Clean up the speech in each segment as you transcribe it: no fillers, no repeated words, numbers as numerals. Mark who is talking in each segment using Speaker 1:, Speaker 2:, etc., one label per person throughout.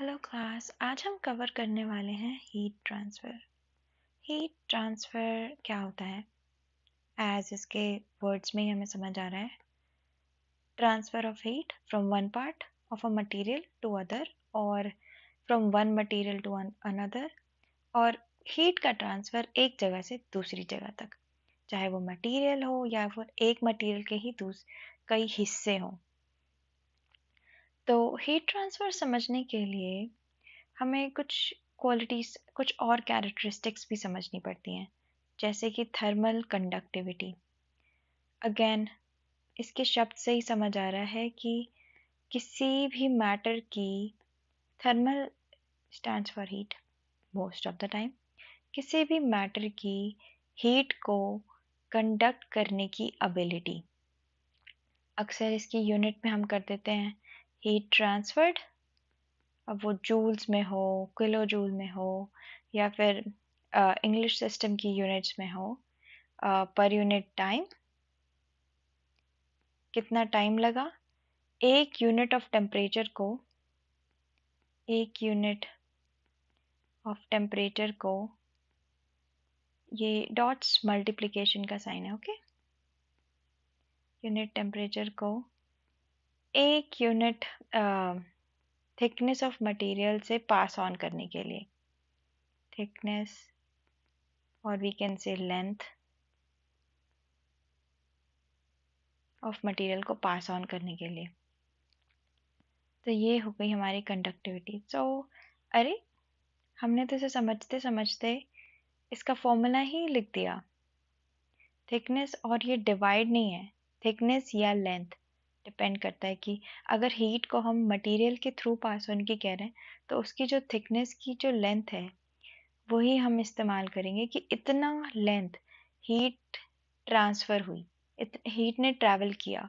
Speaker 1: Hello class, आज हम cover करने वाले हैं हीट ट्रांसफ़र। हीट ट्रांसफ़र क्या होता है? एज इसके वर्ड्स में ही हमें समझ आ रहा है, transfer of heat from one part of a material to other और from one material to another. और हीट का ट्रांसफ़र एक जगह से दूसरी जगह तक, चाहे वो मटेरियल हो या फिर एक मटेरियल के ही कई हिस्से हों। तो हीट ट्रांसफ़र समझने के लिए हमें कुछ क्वालिटीज़, कुछ और कैरेक्टरिस्टिक्स भी समझनी पड़ती हैं, जैसे कि थर्मल कंडक्टिविटी। अगेन इसके शब्द से ही समझ आ रहा है कि किसी भी मैटर की thermal stands for heat most of the time, किसी भी मैटर की हीट को कंडक्ट करने की एबिलिटी। अक्सर इसकी यूनिट में हम कर देते हैं हीट ट्रांसफर्ड, अब वो जूल्स में हो, किलो जूल में हो या फिर इंग्लिश सिस्टम की यूनिट्स में हो, पर यूनिट टाइम, कितना टाइम लगा एक यूनिट ऑफ टेम्परेचर को, एक यूनिट ऑफ टेम्परेचर को, ये डॉट्स मल्टीप्लिकेशन का साइन है, ओके। यूनिट टेम्परेचर को एक यूनिट थिकनेस ऑफ मटेरियल से पास ऑन करने के लिए, थिकनेस और we can say length of material को पास ऑन करने के लिए। तो ये हो गई हमारी कंडक्टिविटी। अरे हमने तो इसे समझते समझते इसका फॉर्मूला ही लिख दिया। थिकनेस, और ये डिवाइड नहीं है, थिकनेस या लेंथ डिपेंड करता है कि अगर हीट को हम मटेरियल के थ्रू पास ऑन की कह रहे हैं तो उसकी जो थिकनेस की जो लेंथ है वही हम इस्तेमाल करेंगे कि इतना लेंथ हीट ट्रांसफ़र हुई, हीट ने ट्रैवल किया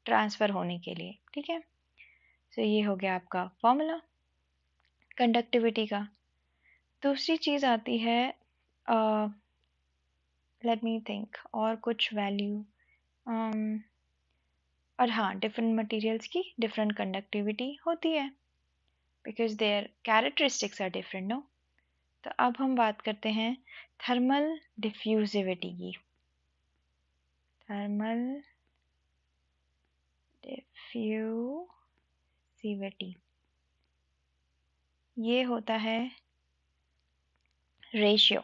Speaker 1: ट्रांसफ़र होने के लिए, ठीक है। तो ये हो गया आपका फॉर्मूला कंडक्टिविटी का। दूसरी चीज़ आती है, लेट मी थिंक, और कुछ वैल्यू, और हाँ, डिफरेंट मटेरियल्स की डिफरेंट कंडक्टिविटी होती है because their characteristics are different, no. तो अब हम बात करते हैं थर्मल डिफ्यूजिविटी की। थर्मल डिफ्यूजिविटी ये होता है रेशियो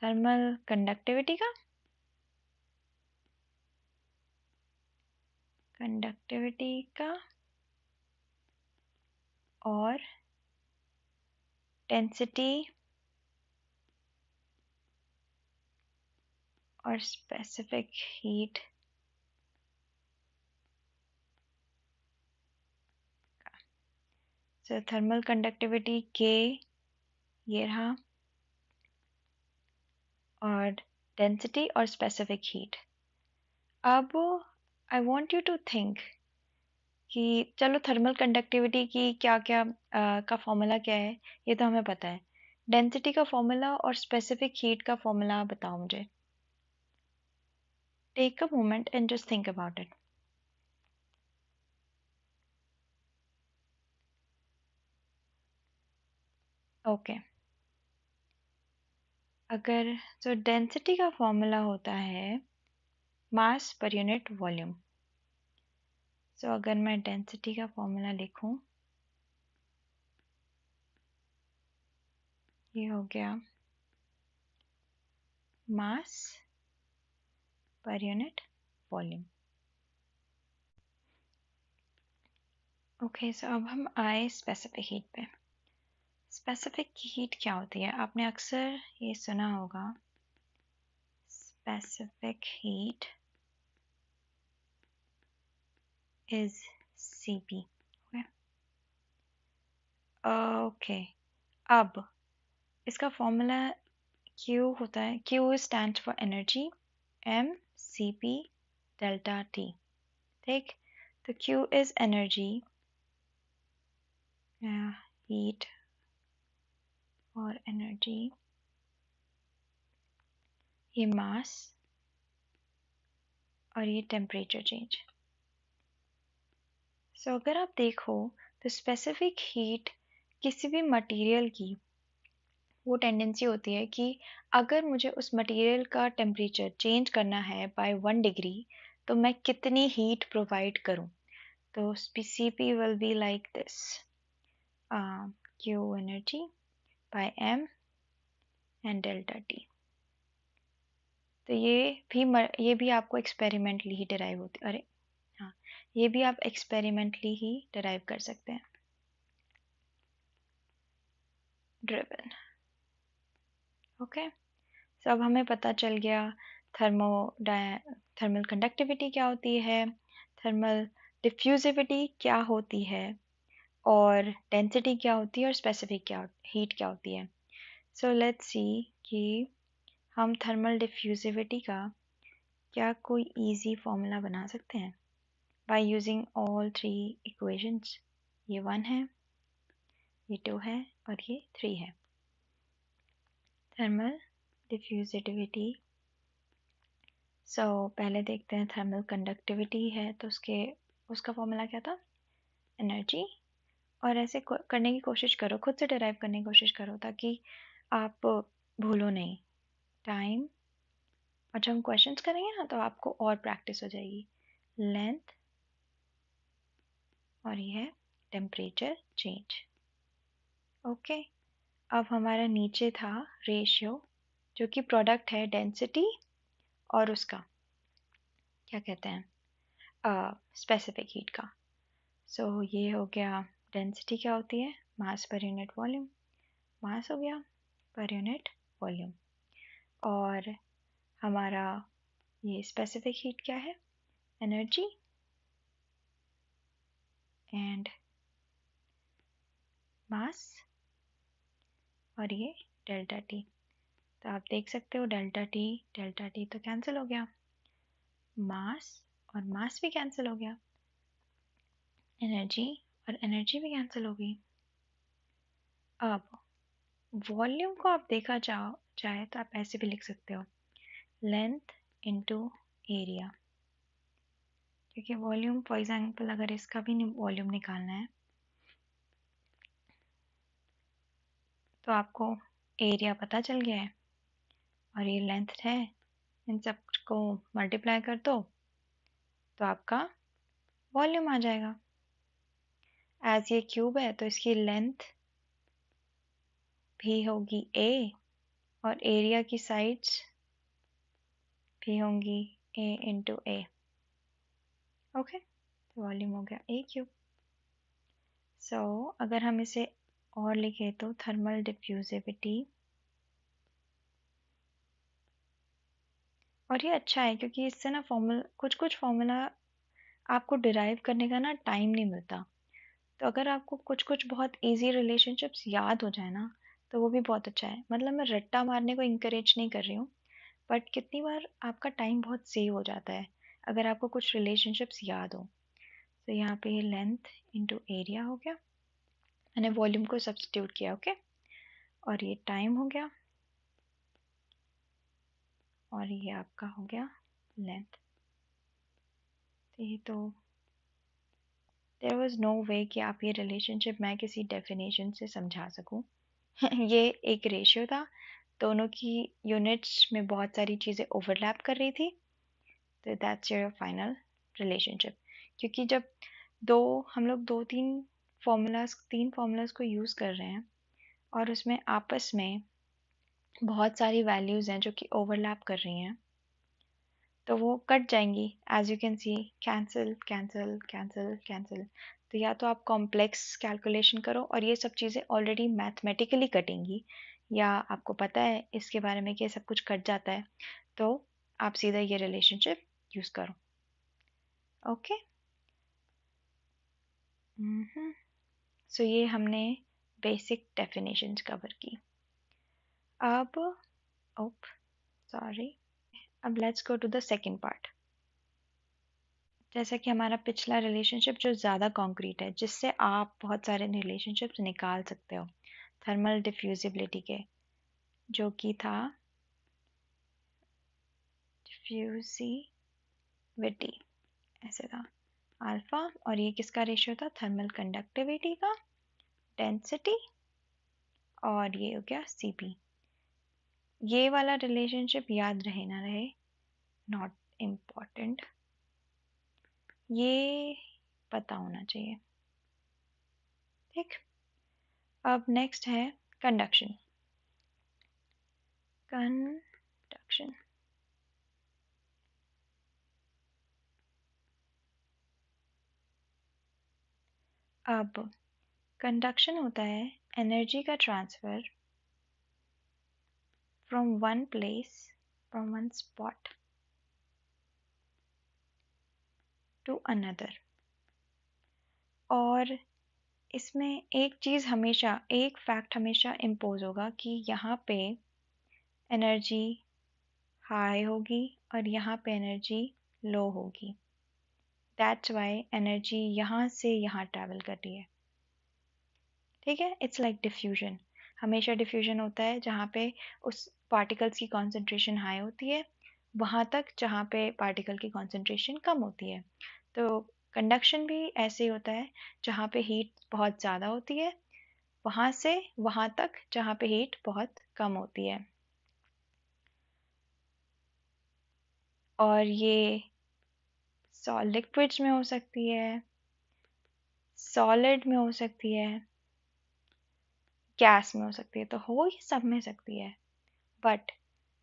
Speaker 1: थर्मल कंडक्टिविटी का, और डेंसिटी और स्पेसिफिक हीट का। सो थर्मल कंडक्टिविटी के ये रहा, और डेंसिटी और स्पेसिफिक हीट। अब I want you to think कि चलो थर्मल कंडक्टिविटी की क्या क्या का फॉर्मूला क्या है, ये तो हमें पता है। डेंसिटी का फॉर्मूला और स्पेसिफिक हीट का फॉर्मूला बताओ मुझे। Take a moment and just think about it. Okay, अगर तो डेंसिटी का फॉर्मूला होता है मास पर यूनिट वॉल्यूम। सो अगर मैं डेंसिटी का फॉर्मूला लिखूं, ये हो गया मास पर यूनिट वॉल्यूम। ओके, सो अब हम आए स्पेसिफिक हीट पे। स्पेसिफिक हीट क्या होती है? आपने अक्सर ये सुना होगा, specific heat is Cp। Okay, अब इसका फॉर्मूला Q होता है, Q stand for energy, M Cp delta T, ठीक। तो Q इज एनर्जी, हीट और एनर्जी, ये मास और ये टेम्परेचर चेंज। सो अगर आप देखो तो स्पेसिफिक हीट किसी भी मटेरियल की वो टेंडेंसी होती है कि अगर मुझे उस मटेरियल का टेम्परेचर चेंज करना है बाय 1 डिग्री तो मैं कितनी हीट प्रोवाइड करूं. तो Cp will be like this, Q energy by M and delta T. तो ये भी आपको एक्सपेरिमेंटली ही डिराइव होती, अरे हाँ, ये भी आप एक्सपेरिमेंटली ही डिराइव कर सकते हैं. ड्रिवन. ओके. सो अब हमें पता चल गया थर्मल कंडक्टिविटी क्या होती है, थर्मल डिफ्यूजिविटी क्या होती है, और डेंसिटी क्या होती है, और स्पेसिफिक हीट क्या होती है. सो लेट्स सी कि हम थर्मल डिफ्यूजिविटी का क्या कोई इजी फॉर्मूला बना सकते हैं बाय यूजिंग ऑल 3 इक्वेशंस. ये 1 है, ये 2 है, और ये 3 है. Thermal diffusivity. पहले देखते हैं थर्मल कंडक्टिविटी है तो उसका फॉर्मूला क्या था, एनर्जी. और ऐसे करने की कोशिश करो, खुद से डिराइव करने की कोशिश करो ताकि आप भूलो नहीं. टाइम, और जब हम क्वेश्चंस करेंगे ना तो आपको और प्रैक्टिस हो जाएगी. लेंथ, और ये है टेम्परेचर चेंज. ओके. अब हमारा नीचे था रेशियो जो कि प्रोडक्ट है डेंसिटी और उसका क्या कहते हैं स्पेसिफिक हीट का. ये हो गया डेंसिटी क्या होती है, मास पर यूनिट वॉल्यूम. मास हो गया पर यूनिट वॉल्यूम. और हमारा ये स्पेसिफिक हीट क्या है, एनर्जी एंड मास, और ये डेल्टा टी. तो आप देख सकते हो डेल्टा टी तो कैंसिल हो गया, मास और मास भी कैंसिल हो गया, एनर्जी और एनर्जी भी कैंसिल हो गई. अब वॉल्यूम को आप देखा जाए तो आप ऐसे भी लिख सकते हो, लेंथ इनटू एरिया. क्योंकि वॉल्यूम फॉर एग्जांपल अगर इसका भी वॉल्यूम निकालना है तो आपको एरिया पता चल गया है और ये लेंथ है, इन सब को मल्टीप्लाई कर दो तो आपका वॉल्यूम आ जाएगा. एज ये क्यूब है तो इसकी लेंथ भी होगी a और एरिया की साइड्स भी होंगी a into A. Okay. Volume हो गया a क्यूब. अगर हम इसे और लिखे तो थर्मल डिफ्यूजिविटी, और ये अच्छा है क्योंकि इससे ना कुछ फॉर्मूला आपको डिराइव करने का ना टाइम नहीं मिलता. तो अगर आपको कुछ बहुत इजी रिलेशनशिप्स याद हो जाए ना तो वो भी बहुत अच्छा है. मतलब मैं रट्टा मारने को इंकरेज नहीं कर रही हूँ, बट कितनी बार आपका टाइम बहुत सेव हो जाता है अगर आपको कुछ रिलेशनशिप्स याद हो. तो यहाँ पे ये लेंथ इंटू एरिया हो गया, मैंने वॉल्यूम को सब्स्टिट्यूट किया. ओके. और ये टाइम हो गया और ये आपका हो गया लेंथ. तो देयर वाज नो वे कि आप ये रिलेशनशिप मैं किसी डेफिनेशन से समझा सकूं. ये एक रेशियो था, दोनों की यूनिट्स में बहुत सारी चीज़ें ओवरलैप कर रही थी. तो दैट्स योर फाइनल रिलेशनशिप. क्योंकि जब हम लोग तीन फार्मूलाज को यूज़ कर रहे हैं और उसमें आपस में बहुत सारी वैल्यूज़ हैं जो कि ओवरलैप कर रही हैं तो वो कट जाएंगी. As you can see, cancel cancel cancel cancel. तो या तो आप कॉम्प्लेक्स कैलकुलेशन करो और ये सब चीज़ें ऑलरेडी मैथमेटिकली कटेंगी, या आपको पता है इसके बारे में कि सब कुछ कट जाता है तो आप सीधा ये रिलेशनशिप यूज़ करो. ओके. ये हमने बेसिक डेफिनेशंस कवर की. अब ओप सॉरी, अब let's go to the second part. जैसा कि हमारा पिछला रिलेशनशिप जो ज़्यादा कॉन्क्रीट है जिससे आप बहुत सारे रिलेशनशिप्स निकाल सकते हो थर्मल डिफ्यूजिबिलिटी के, जो कि था डिफ्यूजिविटी, ऐसे था. अल्फा, और ये किसका रेशियो था? थर्मल कंडक्टिविटी का, डेंसिटी, और ये हो गया Cp। ये वाला रिलेशनशिप याद रहे ना रहे, नॉट इम्पॉर्टेंट, ये पता होना चाहिए। ठीक, अब नेक्स्ट है कंडक्शन। कंडक्शन, अब कंडक्शन होता है एनर्जी का transfer from one place, from one spot to another. और इसमें एक चीज़ हमेशा, एक फैक्ट हमेशा इम्पोज होगा कि यहाँ पे एनर्जी हाई होगी और यहाँ पे एनर्जी लो होगी। दैट्स वाई एनर्जी यहाँ से यहाँ ट्रैवल कर रही है। ठीक है, इट्स लाइक डिफ्यूजन। हमेशा डिफ्यूजन होता है जहाँ पे उस पार्टिकल्स की कॉन्सेंट्रेशन हाई होती है वहाँ तक जहाँ पे पार्टिकल की कॉन्सेंट्रेशन कम होती है। तो कंडक्शन भी ऐसे ही होता है, जहाँ पे हीट बहुत ज़्यादा होती है वहाँ से वहाँ तक जहाँ पे हीट बहुत कम होती है। और ये लिक्विड्स में हो सकती है, सॉलिड में हो सकती है, गैस में हो सकती है, तो हो ही सब में सकती है, but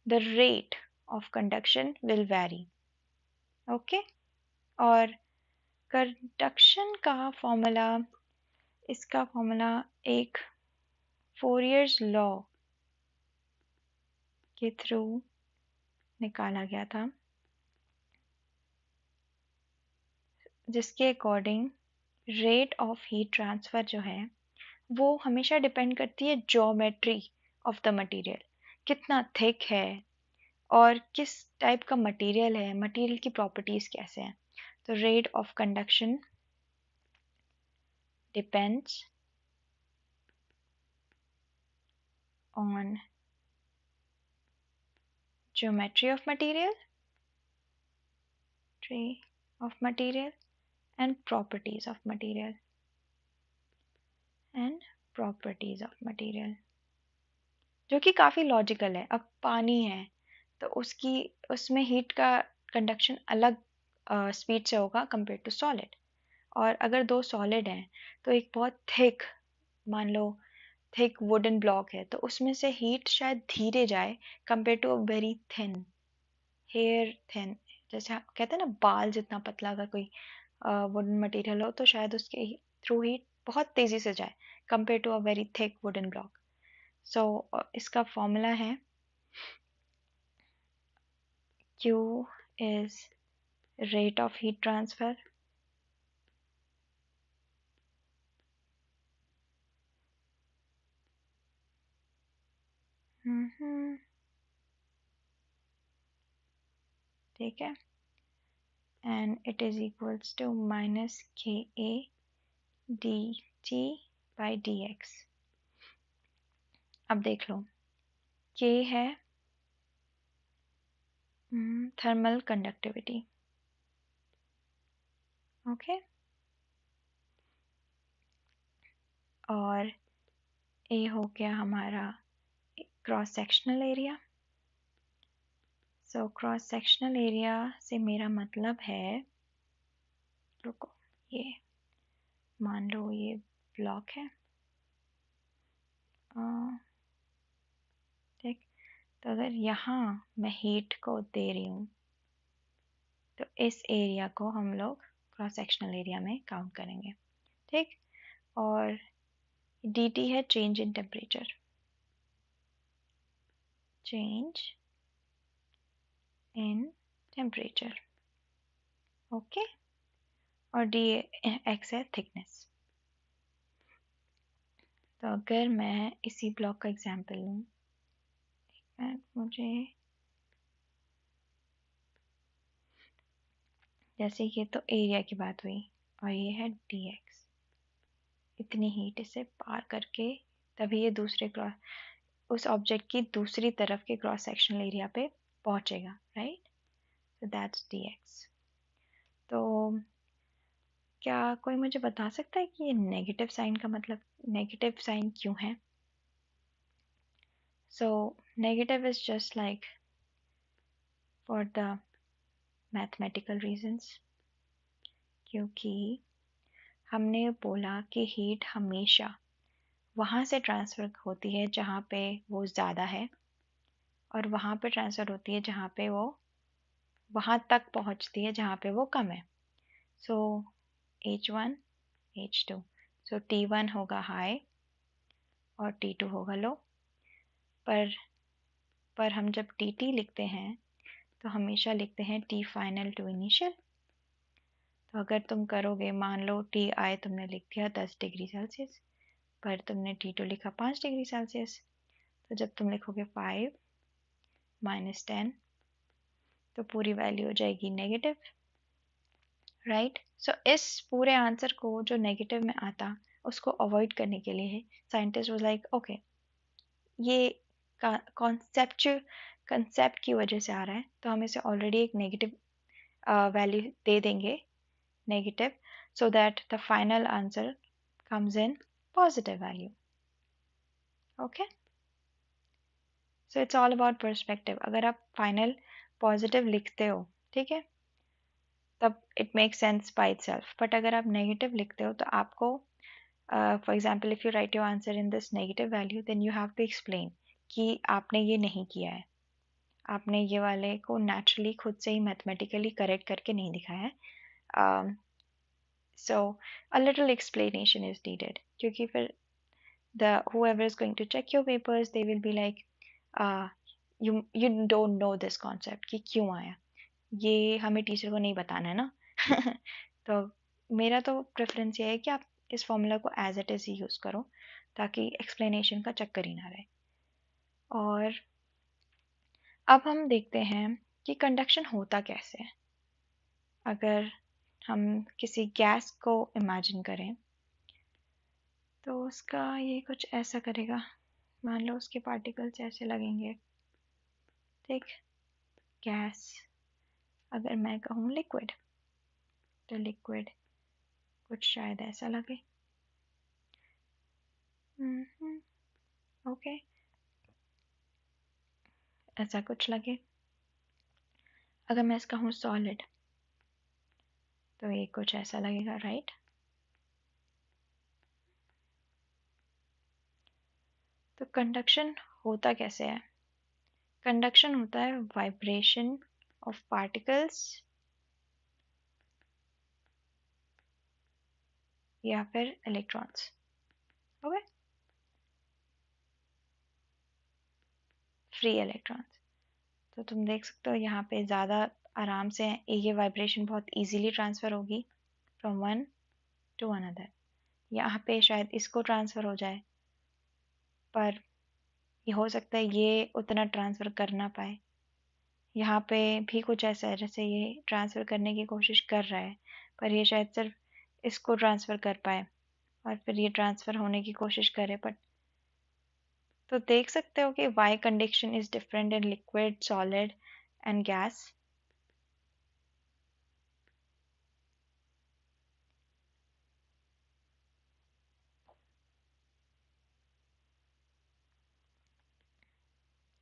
Speaker 1: the rate of conduction will vary. Okay, और कंडक्शन का फॉर्मूला, इसका फॉर्मूला एक फोरियर्स लॉ के थ्रू निकाला गया था, जिसके according rate of heat transfer जो है वो हमेशा डिपेंड करती है ज्योमेट्री ऑफ द मटेरियल, कितना थिक है और किस टाइप का मटेरियल है, मटेरियल की प्रॉपर्टीज़ कैसे हैं। तो rate of conduction depends on geometry of material, tree of material, and properties of material, and properties of material, जो कि काफ़ी लॉजिकल है। अब पानी है तो उसमें हीट का कंडक्शन अलग स्पीड से होगा कंपेयर टू सॉलिड। और अगर दो सॉलिड हैं तो एक बहुत थिक, मान लो थिक वुडन ब्लॉक है, तो उसमें से हीट शायद धीरे जाए compare to a very thin, hair thin, जैसे कहते हैं ना बाल जितना पतला अगर कोई वुडन मटेरियल हो तो शायद उसके थ्रू हीट बहुत तेज़ी से जाए compare to a very thick wooden block. So इसका फॉर्मूला है Q is rate of heat transfer ठीक है, and it is equals to minus Ka dt by dx। अब देख लो, K है थर्मल कंडक्टिविटी, ओके, और A हो गया हमारा cross sectional area. So cross sectional area से मेरा मतलब है, रुको, ये मान लो ये ब्लॉक है, ठीक, तो अगर यहाँ मैं हीट को दे रही हूँ तो इस एरिया को हम लोग क्रॉस सेक्शनल एरिया में काउंट करेंगे। ठीक, और dt है change in temperature, change in temperature, okay, और dx है थिकनेस। तो अगर मैं इसी ब्लॉक का एग्जांपल लूँ, मुझे जैसे ये तो एरिया की बात हुई और ये है dx, इतनी हीट इसे पार करके तभी ये दूसरे क्रॉस, उस ऑब्जेक्ट की दूसरी तरफ के क्रॉस सेक्शनल एरिया पे पहुंचेगा, राइट, so that's dx। तो क्या कोई मुझे बता सकता है कि ये नेगेटिव साइन का मतलब, नेगेटिव साइन क्यों है? So negative is just like for the mathematical reasons, क्योंकि हमने बोला कि हीट हमेशा वहाँ से ट्रांसफ़र होती है जहाँ पे वो ज़्यादा है, और वहाँ पे ट्रांसफ़र होती है जहाँ पे वो, वहाँ तक पहुँचती है जहाँ पे वो कम है। सो H1 H2, सो T1 होगा हाई और T2 होगा लो। पर हम जब TT लिखते हैं तो हमेशा लिखते हैं T फाइनल टू इनिशियल। तो अगर तुम करोगे, मान लो TI तुमने लिख दिया 10 डिग्री सेल्सियस, पर तुमने T2 लिखा 5 डिग्री सेल्सियस, तो जब तुम लिखोगे 5 - 10 तो पूरी वैल्यू हो जाएगी नेगेटिव, राइट। सो इस पूरे आंसर को जो नेगेटिव में आता, उसको अवॉइड करने के लिए साइंटिस्ट वाज लाइक ओके, ये कॉन्सेप्ट की वजह से आ रहा है, तो हम इसे ऑलरेडी एक नेगेटिव वैल्यू दे देंगे, negative, so that the final answer comes in positive value. Okay, so it's all about perspective. अगर आप final positive लिखते हो, ठीक है, तब it makes sense by itself. But अगर आप negative लिखते हो तो आपको, for example, if you write your answer in this negative value, then you have to explain कि आपने ये नहीं किया है, आपने ये वाले को naturally खुद से ही mathematically correct करके नहीं दिखाया है. So a little explanation is needed, क्योंकि फिर whoever is going to check your papers, they will be like, uh, you don't know this concept कि क्यों आया, ये हमें टीचर को नहीं बताना है ना। तो मेरा तो प्रेफरेंस ये है कि आप इस फॉर्मूला को एज इट इज़ ही यूज़ करो, ताकि एक्सप्लेनेशन का चक्कर ही ना रहे। और अब हम देखते हैं कि कंडक्शन होता कैसे है। अगर हम किसी गैस को इमेजिन करें तो उसका ये कुछ ऐसा करेगा, मान लो उसके पार्टिकल्स ऐसे लगेंगे, ठीक। गैस, अगर मैं कहूँ लिक्विड, तो लिक्विड कुछ शायद ऐसा लगे, ओके, ऐसा कुछ लगे। अगर मैं इसका हूँ सॉलिड, तो ये कुछ ऐसा लगेगा, राइट। तो कंडक्शन होता कैसे है? कंडक्शन होता है वाइब्रेशन ऑफ पार्टिकल्स या फिर इलेक्ट्रॉन्स, ओके, फ्री इलेक्ट्रॉन्स। तो तुम देख सकते हो यहाँ पे ज़्यादा आराम से ये वाइब्रेशन बहुत इजीली ट्रांसफ़र होगी फ्रॉम वन टू अनदर। यहाँ पे शायद इसको ट्रांसफ़र हो जाए, पर ये हो सकता है ये उतना ट्रांसफ़र कर ना पाए। यहाँ पे भी कुछ ऐसा है जैसे ये ट्रांसफ़र करने की कोशिश कर रहा है, पर ये शायद सिर्फ इसको ट्रांसफ़र कर पाए, और फिर ये ट्रांसफ़र होने की कोशिश करे, बट तो देख सकते हो कि why conduction is different in liquid, solid and gas.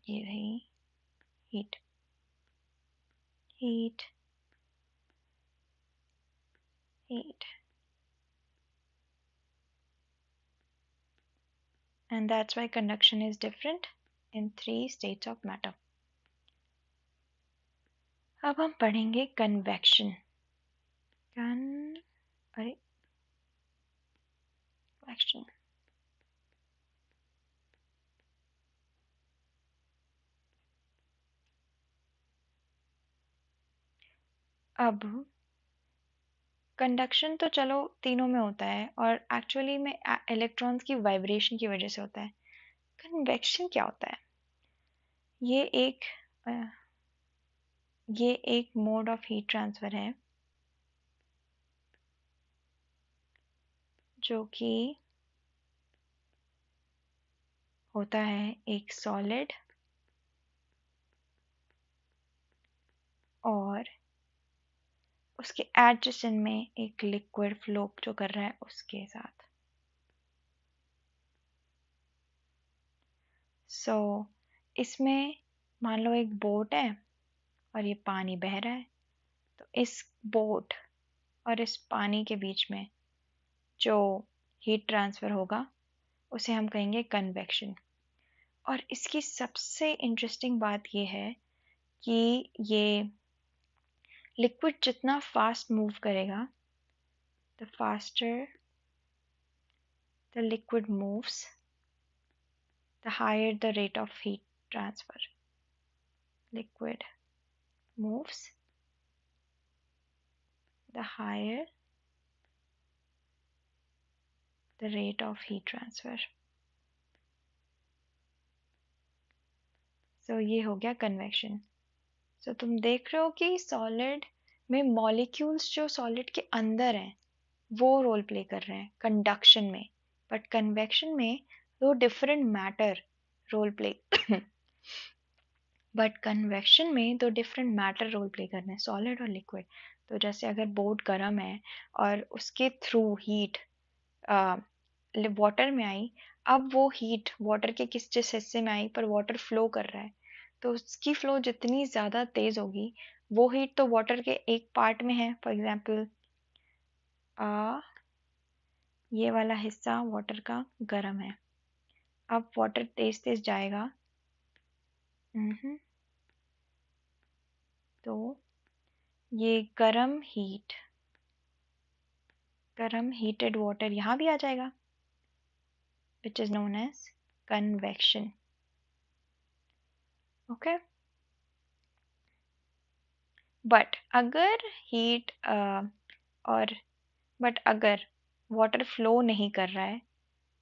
Speaker 1: ये रही heat, heat, heat, and that's why conduction is different in 3 states of matter. अब हम पढ़ेंगे कन्वेक्शन। कन्वेक्शन, अब कंडक्शन तो चलो तीनों में होता है, और एक्चुअली में इलेक्ट्रॉन्स की वाइब्रेशन की वजह से होता है। कन्वेक्शन क्या होता है? ये एक अ, ये एक मोड ऑफ हीट ट्रांसफ़र है जो कि होता है एक सॉलिड और उसके एडजेसेंट में एक लिक्विड फ्लो जो कर रहा है उसके साथ। सो इसमें मान लो एक बोट है और ये पानी बह रहा है, तो इस बोट और इस पानी के बीच में जो हीट ट्रांसफ़र होगा उसे हम कहेंगे कन्वेक्शन। और इसकी सबसे इंटरेस्टिंग बात ये है कि ये लिक्विड जितना फास्ट मूव करेगा, the faster the liquid moves, the higher the rate of heat transfer. Liquid moves, the higher the rate of heat transfer. So ये हो गया कन्वेक्शन। सो तुम देख रहे हो कि सॉलिड में मॉलिक्यूल्स जो सॉलिड के अंदर हैं वो रोल प्ले कर रहे हैं कंडक्शन में, बट कन्वेक्शन में दो different matter role play but convection में दो डिफरेंट मैटर रोल प्ले कर रहे हैं, सॉलिड और लिक्विड। तो जैसे अगर बोट गर्म है और उसके थ्रू हीट वाटर में आई, अब वो हीट वाटर के जिस हिस्से में आई पर वाटर फ्लो कर रहा है, तो उसकी फ्लो जितनी ज़्यादा तेज़ होगी, वो हीट तो वाटर के एक पार्ट में है। फॉर एग्जांपल ये वाला हिस्सा वाटर का गर्म है, अब वाटर तेज़ तेज़ जाएगा। तो ये गर्म हीटेड वाटर यहाँ भी आ जाएगा, which is known as convection. Okay, but अगर हीट अगर वाटर फ्लो नहीं कर रहा है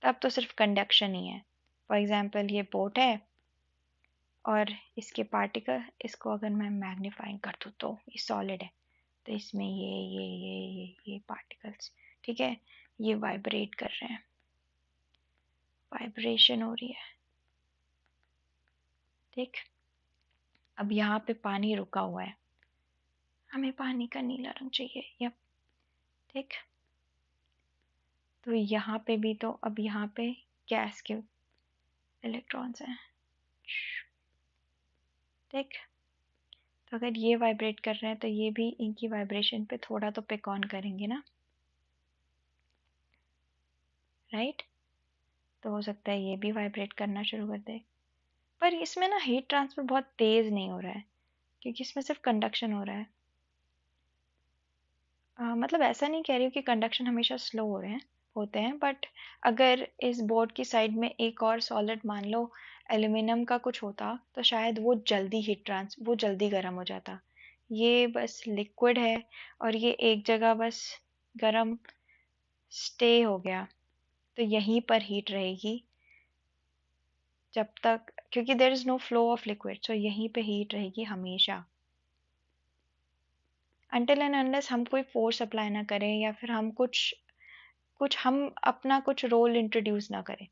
Speaker 1: तब तो सिर्फ कंडक्शन ही है। फॉर एग्जांपल ये बोट है और इसके पार्टिकल, इसको अगर मैं मैग्नीफाइंग कर दूँ तो ये सॉलिड है, तो इसमें ये पार्टिकल्स, ठीक है, ये वाइब्रेट कर रहे हैं, वाइब्रेशन हो रही है, ठीक। अब यहाँ पे पानी रुका हुआ है, हमें पानी का नीला रंग चाहिए, यप, ठीक। तो यहाँ पे भी, तो अब यहाँ पे गैस के इलेक्ट्रॉन्स हैं, ठीक। तो अगर ये वाइब्रेट कर रहे हैं तो ये भी इनकी वाइब्रेशन पे थोड़ा तो पिक ऑन करेंगे ना, राइट। तो हो सकता है ये भी वाइब्रेट करना शुरू कर दे, पर इसमें ना हीट ट्रांसफर बहुत तेज़ नहीं हो रहा है क्योंकि इसमें सिर्फ कंडक्शन हो रहा है। मतलब ऐसा नहीं कह रही हूँ कि कंडक्शन हमेशा स्लो हो रहे हैं, होते हैं, बट अगर इस बोर्ड की साइड में एक और सॉलिड मान लो एल्यूमिनियम का कुछ होता तो शायद वो जल्दी गर्म हो जाता। ये बस लिक्विड है और ये एक जगह बस गर्म स्टे हो गया, तो यहीं पर हीट रहेगी जब तक, क्योंकि there is no flow of liquid, so यहीं पे हीट रहेगी हमेशा, अनटिल एंड अनलेस हम कोई फोर्स अप्लाई ना करें या फिर हम हम अपना कुछ रोल इंट्रोड्यूस ना करें।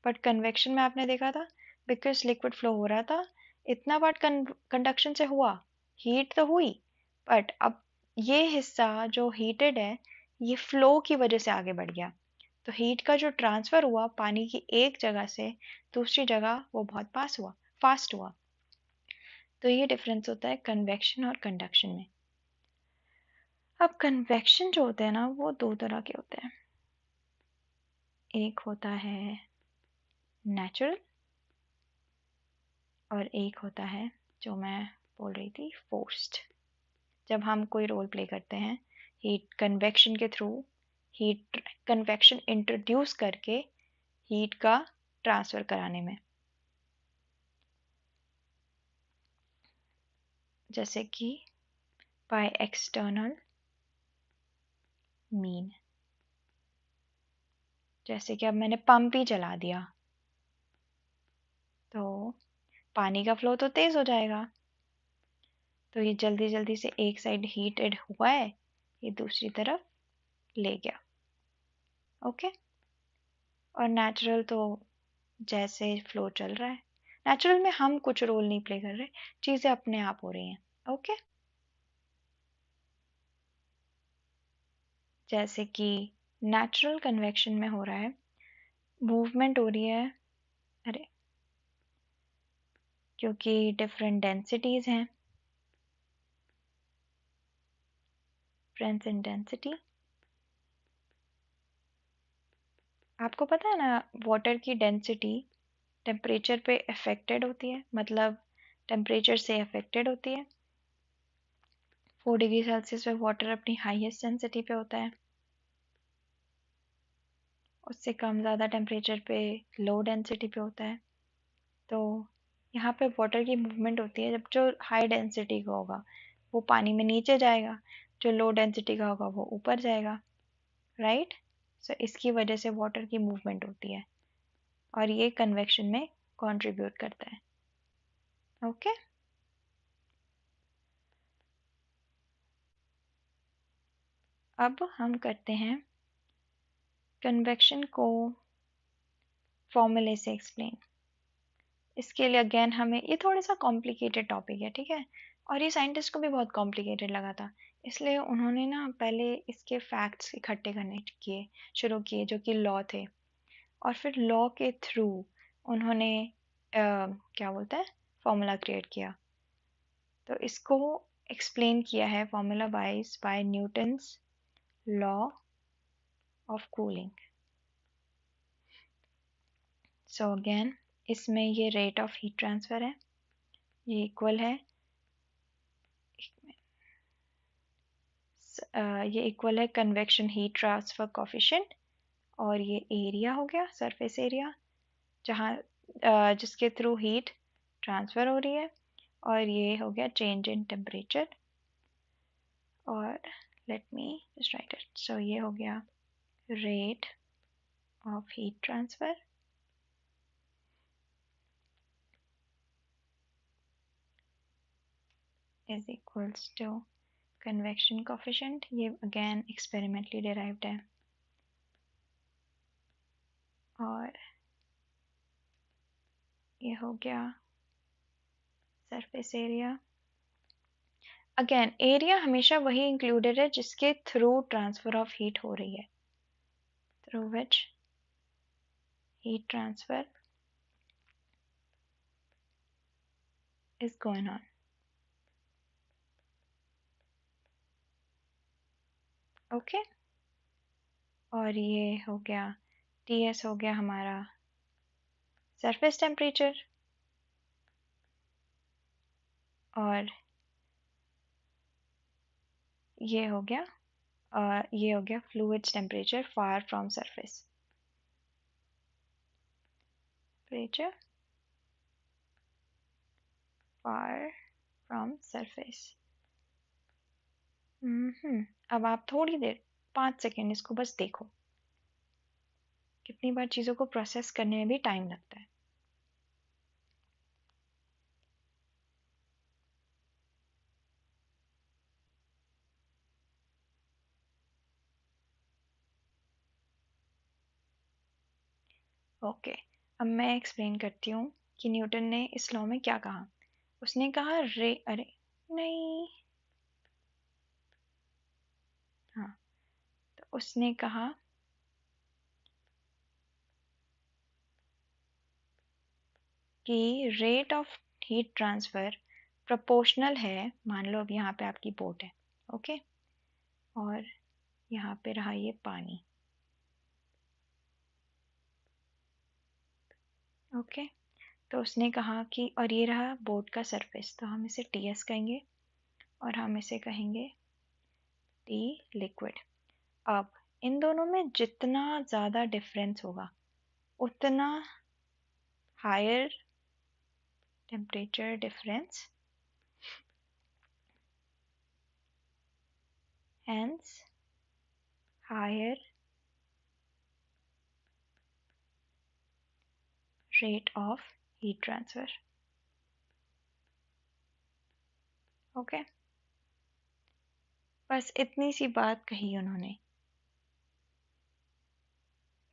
Speaker 1: बट कन्वेक्शन में आपने देखा था, बिकॉज लिक्विड फ्लो हो रहा था, इतना पार्ट कंडक्शन से हुआ, हीट तो हुई, बट अब ये हिस्सा जो हीटेड है ये फ्लो की वजह से आगे बढ़ गया, तो हीट का जो ट्रांसफ़र हुआ पानी की एक जगह से दूसरी जगह वो बहुत फास्ट हुआ। तो ये डिफरेंस होता है कन्वेक्शन और कंडक्शन में। अब कन्वेक्शन जो होते हैं ना वो दो तरह के होते हैं, एक होता है नेचुरल और एक होता है जो मैं बोल रही थी फोर्स्ड। जब हम कोई रोल प्ले करते हैं हीट कन्वेक्शन के थ्रू, हीट कन्वेक्शन इंट्रोड्यूस करके हीट का ट्रांसफ़र कराने में, जैसे कि बाय एक्सटर्नल मीन, जैसे कि अब मैंने पंप ही चला दिया तो पानी का फ्लो तो तेज़ हो जाएगा, तो ये जल्दी जल्दी से एक साइड हीटेड हुआ है, ये दूसरी तरफ ले गया, ओके। और नेचुरल तो जैसे फ्लो चल रहा है, नेचुरल में हम कुछ रोल नहीं प्ले कर रहे, चीज़ें अपने आप हो रही हैं, ओके। जैसे कि नेचुरल कन्वेक्शन में हो रहा है, मूवमेंट हो रही है, अरे क्योंकि डिफरेंट डेंसिटीज हैं, डिफरेंस इन डेंसिटी। आपको पता है ना, वाटर की डेंसिटी टेम्परेचर पे अफेक्टेड होती है, मतलब टेम्परेचर से अफेक्टेड होती है। 4 डिग्री सेल्सियस पे वाटर अपनी हाईएस्ट डेंसिटी पे होता है, उससे कम ज़्यादा टेम्परेचर पे लो डेंसिटी पे होता है। तो यहाँ पे वाटर की मूवमेंट होती है, जब जो हाई डेंसिटी का होगा वो पानी में नीचे जाएगा, जो लो डेंसिटी का होगा वो ऊपर जाएगा, राइट। सो इसकी वजह से वाटर की मूवमेंट होती है और ये कन्वेक्शन में कंट्रीब्यूट करता है। ओके अब हम करते हैं कन्वेक्शन को फॉर्मूले से एक्सप्लेन। इसके लिए अगेन हमें, ये थोड़ा सा कॉम्प्लिकेटेड टॉपिक है, ठीक है, और ये साइंटिस्ट को भी बहुत कॉम्प्लिकेटेड लगा था, इसलिए उन्होंने ना पहले इसके फैक्ट्स इकट्ठे करने किए शुरू किए जो कि लॉ थे, और फिर लॉ के थ्रू उन्होंने क्या बोलते हैं फॉर्मूला क्रिएट किया। तो इसको एक्सप्लेन किया है formula wise by Newton's law of cooling. So again इसमें ये रेट ऑफ हीट ट्रांसफ़र है, ये इक्वल है, ये इक्वल है कन्वेक्शन हीट ट्रांसफ़र कोफिशिएंट, और ये एरिया हो गया, सरफेस एरिया, जहाँ जिसके थ्रू हीट ट्रांसफ़र हो रही है, और ये हो गया चेंज इन टेम्परेचर, और let me just write it. So ये हो गया rate of heat transfer is equals to convection coefficient, ये अगेन एक्सपेरिमेंटली डिराइव्ड है, और ये हो गया सरफेस एरिया। अगेन एरिया हमेशा वही इंक्लूडेड है जिसके थ्रू ट्रांसफर ऑफ हीट हो रही है, through which heat transfer is going on. Okay और ये हो गया Ts हो गया हमारा सरफेस टेम्परेचर, और ये हो गया fluids temperature far from surface temperature far from surface. अब आप थोड़ी देर 5 सेकेंड इसको बस देखो, कितनी बार चीज़ों को प्रोसेस करने में भी टाइम लगता है। ओके अब मैं एक्सप्लेन करती हूँ कि न्यूटन ने इस लॉ में क्या कहा। उसने कहा अरे नहीं, हाँ, तो उसने कहा कि rate of heat transfer proportional है, मान लो अब यहाँ पे आपकी बोट है, ओके, और यहाँ पे रहा ये पानी, ओके, तो उसने कहा कि, और ये रहा बोट का सरफेस, तो हम इसे Ts कहेंगे और हम इसे कहेंगे T लिक्विड। अब इन दोनों में जितना ज़्यादा डिफरेंस होगा उतना higher temperature difference, hence higher rate of heat transfer। Okay बस इतनी सी बात कही उन्होंने।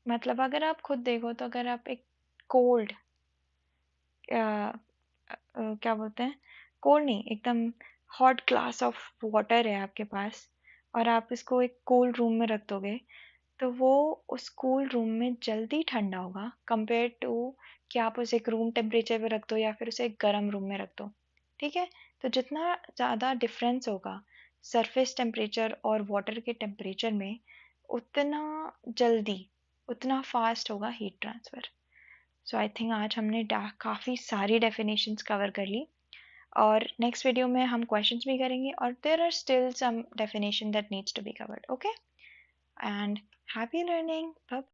Speaker 1: मतलब अगर आप खुद देखो तो अगर आप एक कोल्ड क्या बोलते हैं, कोल्ड नहीं, एकदम हॉट ग्लास ऑफ वाटर है आपके पास, और आप इसको एक कूल रूम में रख दोगे तो वो उस कूल रूम में जल्दी ठंडा होगा कंपेयर टू कि आप उसे एक रूम टेम्परेचर पे रख दो या फिर उसे एक गर्म रूम में रख दो। ठीक है, तो जितना ज़्यादा डिफरेंस होगा सरफेस टेम्परेचर और वाटर के टेम्परेचर में उतना जल्दी उतना फास्ट होगा heat transfer. So I think आज हमने काफ़ी सारी डेफिनेशंस कवर कर ली और नेक्स्ट वीडियो में हम क्वेश्चंस भी करेंगे और there are still some definition that needs to be covered. Okay, and happy learning. Bye.